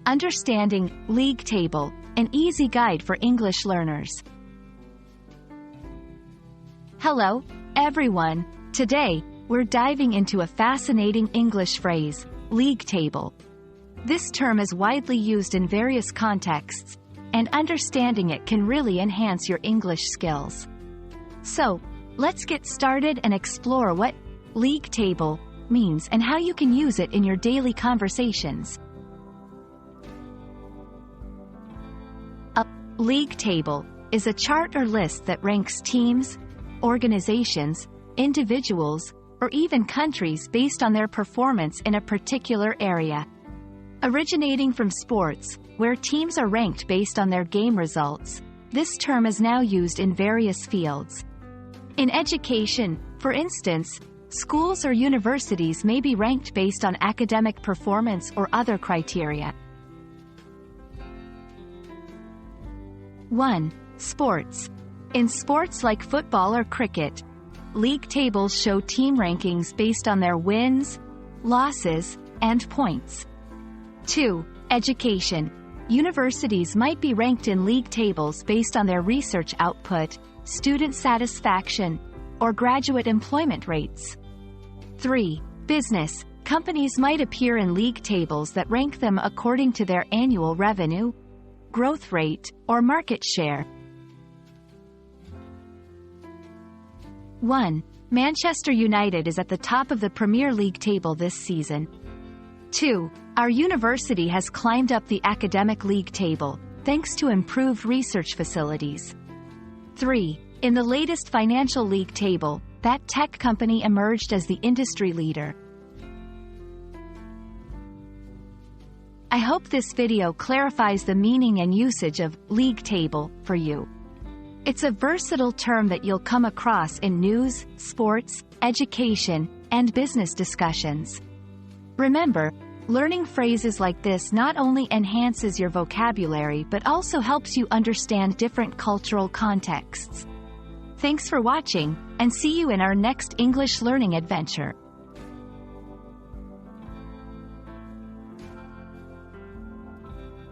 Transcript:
Understanding League Table, an easy guide for English learners. Hello, everyone. Today, we're diving into a fascinating English phrase, league table. This term is widely used in various contexts, and understanding it can really enhance your English skills. So, let's get started and explore what league table means and how you can use it in your daily conversations. A league table is a chart or list that ranks teams, organizations, individuals, or even countries based on their performance in a particular area. Originating from sports, where teams are ranked based on their game results, this term is now used in various fields. In education, for instance, schools or universities may be ranked based on academic performance or other criteria. 1. Sports. In sports like football or cricket, league tables show team rankings based on their wins, losses, and points. 2. Education. Universities might be ranked in league tables based on their research output, student satisfaction, or graduate employment rates. 3. Business. Companies might appear in league tables that rank them according to their annual revenue, growth rate, or market share. 1. Manchester United is at the top of the Premier League table this season. 2. Our university has climbed up the academic league table, thanks to improved research facilities. 3. In the latest financial league table, that tech company emerged as the industry leader. I hope this video clarifies the meaning and usage of league table for you. It's a versatile term that you'll come across in news, sports, education, and business discussions. Remember, learning phrases like this not only enhances your vocabulary but also helps you understand different cultural contexts. Thanks for watching, and see you in our next English learning adventure.